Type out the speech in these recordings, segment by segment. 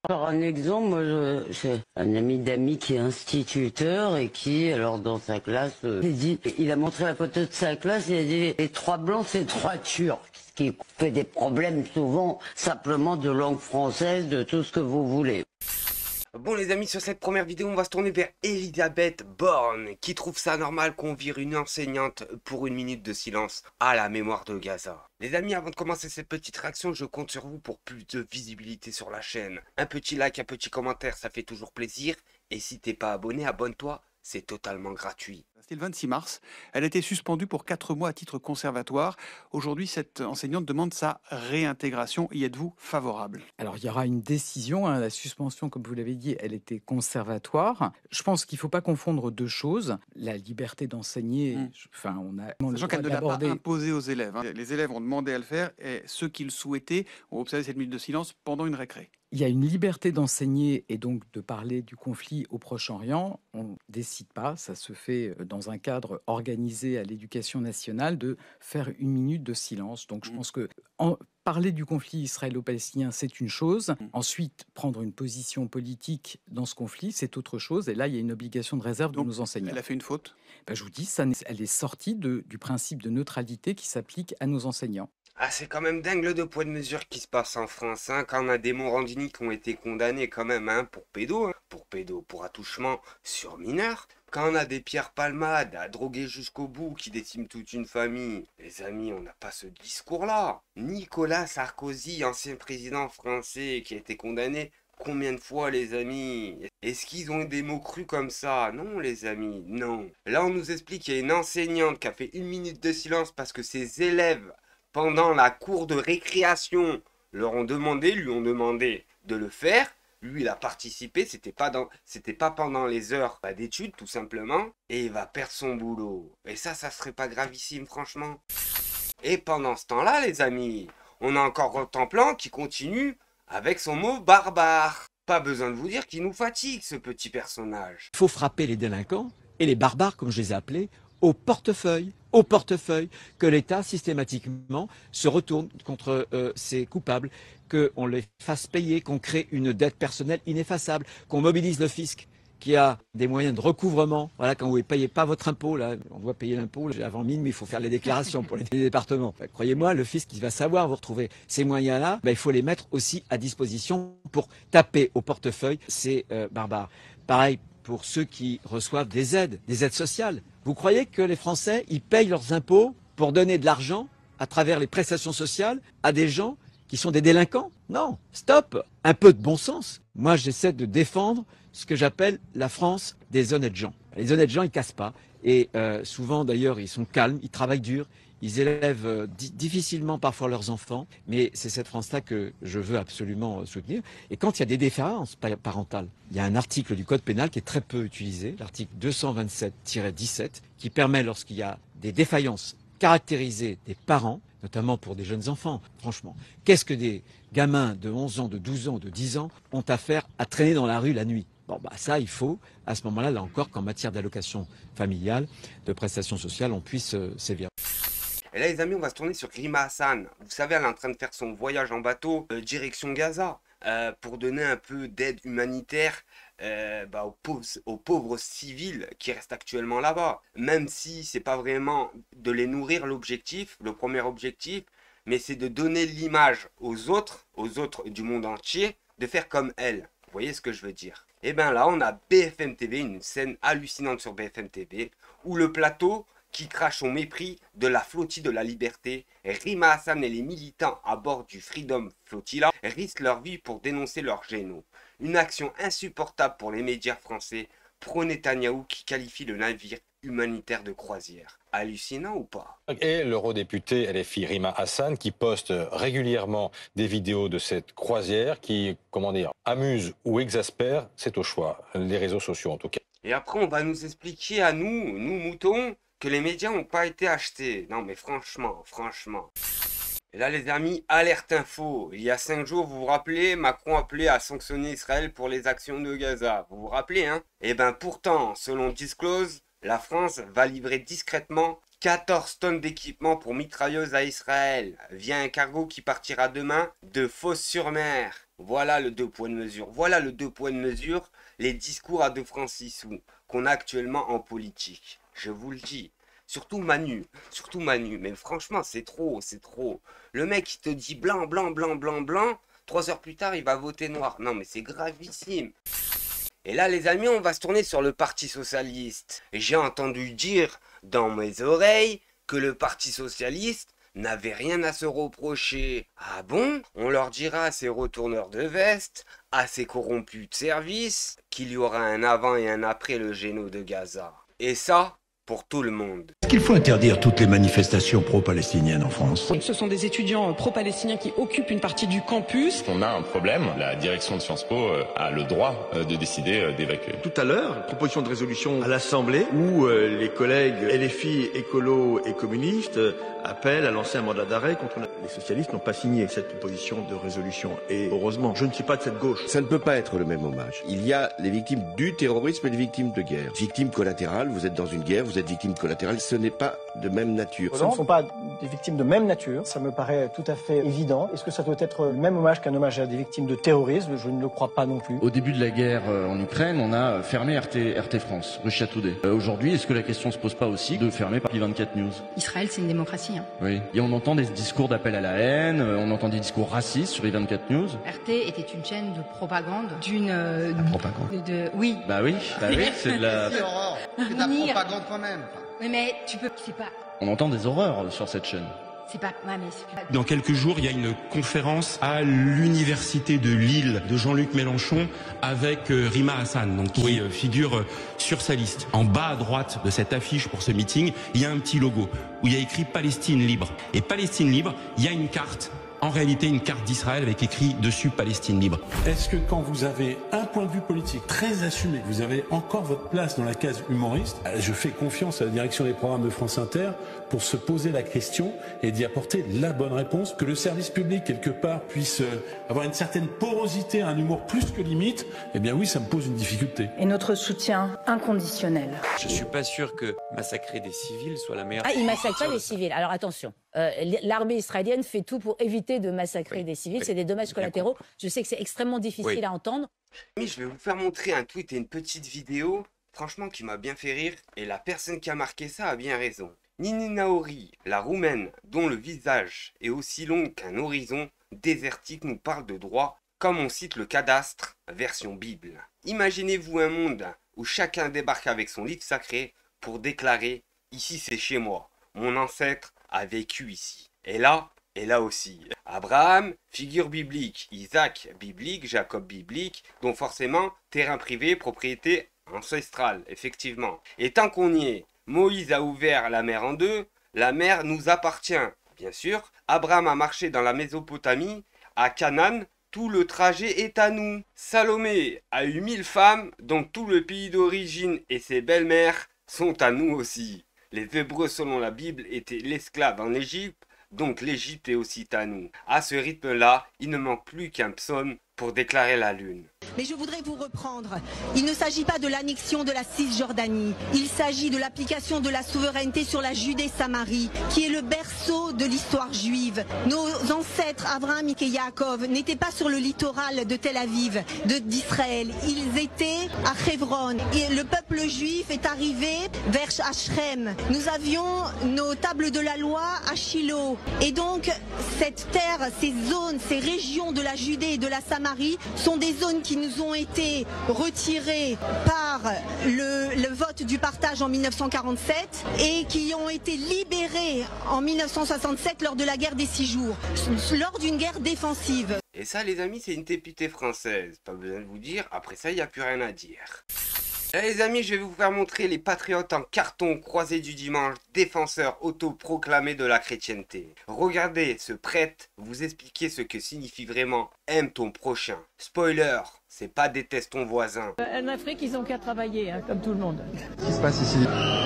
Par un exemple, moi, j'ai un ami d'amis qui est instituteur et qui, alors dans sa classe, il a montré la photo de sa classe, il a dit les trois blancs, c'est trois turcs, ce qui fait des problèmes souvent simplement de langue française, de tout ce que vous voulez. Bon les amis, sur cette première vidéo, on va se tourner vers Elisabeth Borne, qui trouve ça normal qu'on vire une enseignante pour une minute de silence à la mémoire de Gaza. Les amis, avant de commencer cette petite réaction, je compte sur vous pour plus de visibilité sur la chaîne. Un petit like, un petit commentaire, ça fait toujours plaisir. Et si t'es pas abonné, abonne-toi, c'est totalement gratuit. C'était le 26 mars. Elle a été suspendue pour 4 mois à titre conservatoire. Aujourd'hui, cette enseignante demande sa réintégration. Y êtes-vous favorable? Alors, il y aura une décision, hein. La suspension, comme vous l'avez dit, elle était conservatoire. Je pense qu'il ne faut pas confondre deux choses. La liberté d'enseigner, enfin, on a le Sachant droit qu'elle ne l'a pas d'aborder. imposé aux élèves. Les élèves ont demandé à le faire et ceux qui le souhaitaient ont observé cette minute de silence pendant une récré. Il y a une liberté d'enseigner et donc de parler du conflit au Proche-Orient. On ne décide pas, ça se fait dans un cadre organisé à l'éducation nationale, de faire une minute de silence. Donc je pense que parler du conflit israélo-palestinien, c'est une chose. Ensuite, prendre une position politique dans ce conflit, c'est autre chose. Et là, il y a une obligation de réserve de Donc, nos enseignants. elle a fait une faute? Ben, je vous dis, elle est sortie du principe de neutralité qui s'applique à nos enseignants. Ah, c'est quand même dingue le deux poids de mesure qui se passe en France, hein, quand on a des Morandini qui ont été condamnés quand même, hein, pour attouchement sur mineur. Quand on a des Pierre Palmade à droguer jusqu'au bout qui déciment toute une famille, les amis, on n'a pas ce discours-là. Nicolas Sarkozy, ancien président français qui a été condamné combien de fois, les amis? Est-ce qu'ils ont des mots crus comme ça? Non, les amis, non. Là, on nous explique qu'il y a une enseignante qui a fait une minute de silence parce que ses élèves pendant la cour de récréation, lui ont demandé de le faire. Lui, il a participé, c'était pas pendant les heures d'études, tout simplement. Et il va perdre son boulot. Et ça serait pas gravissime, franchement. Et pendant ce temps-là, les amis, on a encore Rontemplan qui continue avec son mot barbare. Pas besoin de vous dire qu'il nous fatigue, ce petit personnage. Il faut frapper les délinquants et les barbares, comme je les ai appelés, au portefeuille, que l'État systématiquement se retourne contre ses coupables, qu'on les fasse payer, qu'on crée une dette personnelle ineffaçable, qu'on mobilise le fisc qui a des moyens de recouvrement. Voilà, quand vous ne payez pas votre impôt, là, on doit payer l'impôt avant minuit, il faut faire les déclarations pour les départements. Enfin, croyez-moi, le fisc, il va savoir vous retrouver ces moyens-là, il faut les mettre aussi à disposition pour taper au portefeuille ces barbares. Pareil pour ceux qui reçoivent des aides sociales. Vous croyez que les Français, ils payent leurs impôts pour donner de l'argent à travers les prestations sociales à des gens qui sont des délinquants? Non, stop. Un peu de bon sens. Moi, j'essaie de défendre ce que j'appelle la France des honnêtes gens. Les honnêtes gens, ils cassent pas. Et souvent, d'ailleurs, ils sont calmes, ils travaillent dur. Ils élèvent difficilement parfois leurs enfants, mais c'est cette France-là que je veux absolument soutenir. Et quand il y a des défaillances parentales, il y a un article du Code pénal qui est très peu utilisé, l'article 227-17, qui permet, lorsqu'il y a des défaillances caractérisées des parents, notamment pour des jeunes enfants, franchement, qu'est-ce que des gamins de 11 ans, de 12 ans, de 10 ans ont à faire à traîner dans la rue la nuit? Bon, bah ça, il faut, à ce moment-là, là encore, qu'en matière d'allocation familiale, de prestations sociales, on puisse sévir. Et là, les amis, on va se tourner sur Rima Hassan. Vous savez, elle est en train de faire son voyage en bateau direction Gaza pour donner un peu d'aide humanitaire aux pauvres civils qui restent actuellement là-bas. Même si c'est pas vraiment de les nourrir l'objectif, le premier objectif, mais c'est de donner l'image aux autres du monde entier, de faire comme elle. Vous voyez ce que je veux dire? Et bien là, on a BFM TV, une scène hallucinante sur BFM TV, où le plateau qui crache au mépris de la flottille de la liberté, Rima Hassan et les militants à bord du Freedom Flotilla risquent leur vie pour dénoncer leur géno. Une action insupportable pour les médias français, pro-Netanyahou qui qualifie le navire humanitaire de croisière. Hallucinant ou pas? Et l'eurodéputée LFI Rima Hassan qui poste régulièrement des vidéos de cette croisière qui, comment dire, amuse ou exaspère, c'est au choix, les réseaux sociaux en tout cas. Et après on va nous expliquer à nous moutons, que les médias n'ont pas été achetés. Non mais franchement. Et là les amis, alerte info. Il y a 5 jours, vous vous rappelez, Macron appelait à sanctionner Israël pour les actions de Gaza. Vous vous rappelez, hein? Et ben pourtant, selon Disclose, la France va livrer discrètement 14 tonnes d'équipement pour mitrailleuses à Israël, via un cargo qui partira demain de Fos-sur-Mer. Voilà le 2 poids de mesure. Voilà le 2 poids de mesure, les discours à 2 francs 6 sous qu'on a actuellement en politique. Je vous le dis. Surtout Manu, mais franchement c'est trop. Le mec il te dit blanc, 3 heures plus tard il va voter noir. Non mais c'est gravissime. Et là les amis, on va se tourner sur le Parti Socialiste. J'ai entendu dire dans mes oreilles que le Parti Socialiste n'avait rien à se reprocher. Ah bon? On leur dira à ces retourneurs de veste, à ces corrompus de service, qu'il y aura un avant et un après le géno de Gaza. Et ça, pour tout le monde. Est-ce qu'il faut interdire toutes les manifestations pro-palestiniennes en France? Ce sont des étudiants pro-palestiniens qui occupent une partie du campus. On a un problème, la direction de Sciences Po a le droit de décider d'évacuer. Tout à l'heure, proposition de résolution à l'Assemblée où les collègues LFI, écolos et communistes appellent à lancer un mandat d'arrêt contre les socialistes n'ont pas signé cette proposition de résolution. Et heureusement, je ne suis pas de cette gauche. Ça ne peut pas être le même hommage. Il y a les victimes du terrorisme et les victimes de guerre. Victimes collatérales, vous êtes dans une guerre, vous êtes victime collatérale, ce n'est pas de même nature. Ce ne sont pas des victimes de même nature, ça me paraît tout à fait évident. Est-ce que ça doit être le même hommage qu'un hommage à des victimes de terrorisme? Je ne le crois pas non plus. Au début de la guerre en Ukraine, on a fermé RT France, Russia Today. Aujourd'hui, est-ce que la question se pose pas aussi de fermer Paris 24 News? Israël, c'est une démocratie. Oui. Et on entend des discours d'appel à la haine, on entend des discours racistes sur les 24 News. RT était une chaîne de propagande d'une... propagande Oui. Bah oui, c'est de la... C'est Aurore, c'est de la propagande quand même. Oui, mais tu peux... C'est pas... On entend des horreurs sur cette chaîne. C'est pas... Ouais, mais c'est pas... Dans quelques jours, il y a une conférence à l'université de Lille de Jean-Luc Mélenchon avec Rima Hassan, donc qui figure sur sa liste. En bas à droite de cette affiche pour ce meeting, il y a un petit logo où il y a écrit Palestine libre. Et Palestine libre, il y a une carte. En réalité, une carte d'Israël avec écrit dessus Palestine libre. Est-ce que quand vous avez un point de vue politique très assumé, vous avez encore votre place dans la case humoriste, je fais confiance à la direction des programmes de France Inter pour se poser la question et d'y apporter la bonne réponse, que le service public, quelque part, puisse avoir une certaine porosité, un humour plus que limite, eh bien oui, ça me pose une difficulté. Et notre soutien inconditionnel. Je suis pas sûr que massacrer des civils soit la meilleure... Ah, ils massacrent pas les civils. Alors attention, l'armée israélienne fait tout pour éviter de massacrer des civils. C'est des dommages collatéraux. Je sais que c'est extrêmement difficile à entendre. Je vais vous faire montrer un tweet et une petite vidéo, franchement, qui m'a bien fait rire. Et la personne qui a marqué ça a bien raison. Nini Naori, la roumaine, dont le visage est aussi long qu'un horizon désertique, nous parle de droit, comme on cite le cadastre, version Bible. Imaginez-vous un monde où chacun débarque avec son livre sacré pour déclarer « Ici c'est chez moi, mon ancêtre a vécu ici. » Et là aussi. Abraham, figure biblique, Isaac, biblique, Jacob, biblique, donc forcément, terrain privé, propriété ancestrale, effectivement. Et tant qu'on y est, Moïse a ouvert la mer en deux, la mer nous appartient, bien sûr. Abraham a marché dans la Mésopotamie, à Canaan, tout le trajet est à nous. Salomé a eu 1000 femmes, donc tout le pays d'origine et ses belles-mères sont à nous aussi. Les Hébreux, selon la Bible, étaient l'esclave en Égypte, donc l'Égypte est aussi à nous. À ce rythme-là, il ne manque plus qu'un psaume pour déclarer la lune. Mais je voudrais vous reprendre. Il ne s'agit pas de l'annexion de la Cisjordanie. Il s'agit de l'application de la souveraineté sur la Judée-Samarie, qui est le berceau de l'histoire juive. Nos ancêtres, Abraham et Yaakov, n'étaient pas sur le littoral de Tel Aviv, d'Israël. Ils étaient à Hebron. Et le peuple juif est arrivé vers Shrem. Nous avions nos tables de la loi à Shiloh. Et donc, cette terre, ces zones, ces régions de la Judée et de la Samarie sont des zones qui nous ont été retirées par le vote du partage en 1947 et qui ont été libérées en 1967 lors de la guerre des 6 jours, lors d'une guerre défensive. Et ça les amis, c'est une tépitée française, pas besoin de vous dire, après ça il n'y a plus rien à dire. Là les amis, je vais vous faire montrer les patriotes en carton croisés du dimanche, défenseurs autoproclamés de la chrétienté. Regardez ce prêtre vous expliquer ce que signifie vraiment « aime ton prochain ». Spoiler, c'est pas déteste ton voisin. En Afrique, ils ont qu'à travailler, hein, comme tout le monde. Qu'est-ce qui se passe ici?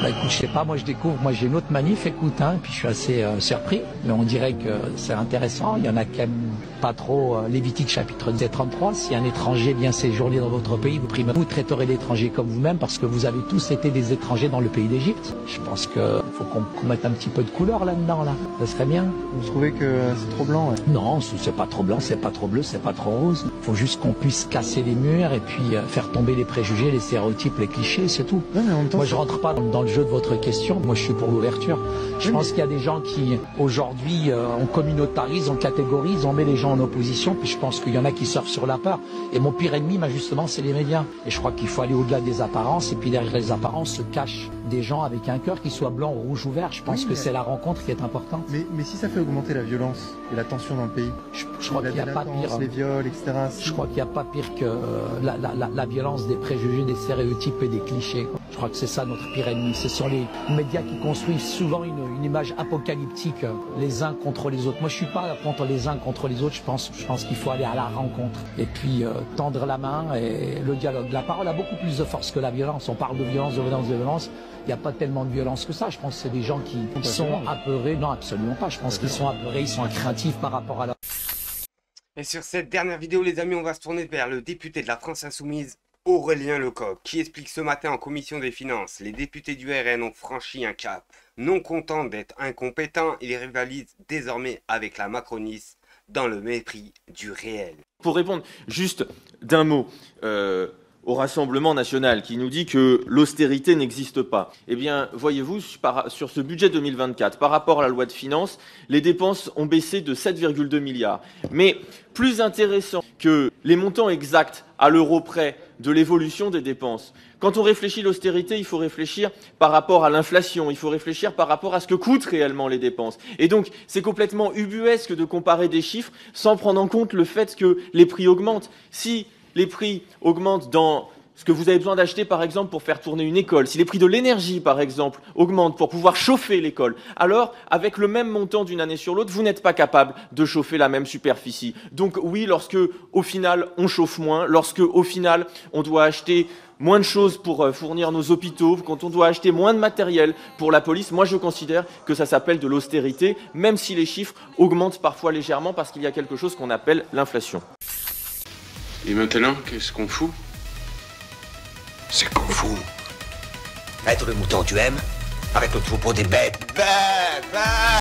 Bah écoute, je sais pas, moi je découvre, moi j'ai une autre manif, écoute, hein, puis je suis assez surpris, mais on dirait que c'est intéressant, il y en a quand même pas trop. Lévitique chapitre 33, si un étranger vient séjourner dans votre pays, vous traiterez l'étranger comme vous-même, parce que vous avez tous été des étrangers dans le pays d'Égypte. Je pense qu'il faut qu'on mette un petit peu de couleur là-dedans, là. Ça serait bien. Vous trouvez que c'est trop blanc? Ouais. Non, c'est pas trop blanc, c'est pas trop bleu, c'est pas trop rose. Il faut juste qu'on puisse casser les murs et puis faire tomber les préjugés, les stéréotypes, les clichés, c'est tout. Ouais, mais en même temps, moi je rentre pas dans le jeu de votre question, moi je suis pour l'ouverture. Je pense qu'il y a des gens qui aujourd'hui on communautarise, on catégorise, on met les gens en opposition, puis je pense qu'il y en a qui surfent sur la peur. Et mon pire ennemi, justement, c'est les médias. Et je crois qu'il faut aller au-delà des apparences, et puis derrière les apparences se cachent des gens avec un cœur qui soit blanc, rouge ou vert. Je pense que c'est la rencontre qui est importante. Mais si ça fait augmenter la violence et la tension dans le pays, je crois qu'il n'y a pas pire. Les viols, etc. Je crois qu'il n'y a pas pire que la violence des préjugés, des stéréotypes et des clichés. Je crois que c'est ça notre pire ennemi. Ce sont les médias qui construisent souvent une image apocalyptique les uns contre les autres. Moi, je suis pas contre les uns contre les autres. Je pense qu'il faut aller à la rencontre et puis tendre la main et le dialogue. La parole a beaucoup plus de force que la violence. On parle de violence, de violence, de violence. Il n'y a pas tellement de violence que ça. Je pense que c'est des gens qui sont apeurés. Non, absolument pas. Je pense qu'ils sont apeurés, ils sont craintifs par rapport à leur... Et sur cette dernière vidéo, les amis, on va se tourner vers le député de la France Insoumise, Aurélien Lecoq, qui explique ce matin en commission des finances: les députés du RN ont franchi un cap. Non contents d'être incompétents, ils rivalisent désormais avec la macroniste dans le mépris du réel. Pour répondre juste d'un mot au Rassemblement national qui nous dit que l'austérité n'existe pas, eh bien, voyez-vous, sur ce budget 2024, par rapport à la loi de finances, les dépenses ont baissé de 7,2 milliards. Mais plus intéressant que les montants exacts à l'euro près de l'évolution des dépenses, quand on réfléchit l'austérité, il faut réfléchir par rapport à l'inflation, il faut réfléchir par rapport à ce que coûtent réellement les dépenses. Et donc, c'est complètement ubuesque de comparer des chiffres sans prendre en compte le fait que les prix augmentent. Si les prix augmentent dans ce que vous avez besoin d'acheter, par exemple, pour faire tourner une école, si les prix de l'énergie, par exemple, augmentent pour pouvoir chauffer l'école, alors, avec le même montant d'une année sur l'autre, vous n'êtes pas capable de chauffer la même superficie. Donc oui, lorsque, au final, on chauffe moins, lorsque, au final, on doit acheter moins de choses pour fournir nos hôpitaux, quand on doit acheter moins de matériel pour la police, moi je considère que ça s'appelle de l'austérité, même si les chiffres augmentent parfois légèrement parce qu'il y a quelque chose qu'on appelle l'inflation. Et maintenant, qu'est-ce qu'on fout? C'est qu'on fout. Maître le mouton, tu aimes? Avec le troupeau des bêtes. Bêtes, bêtes.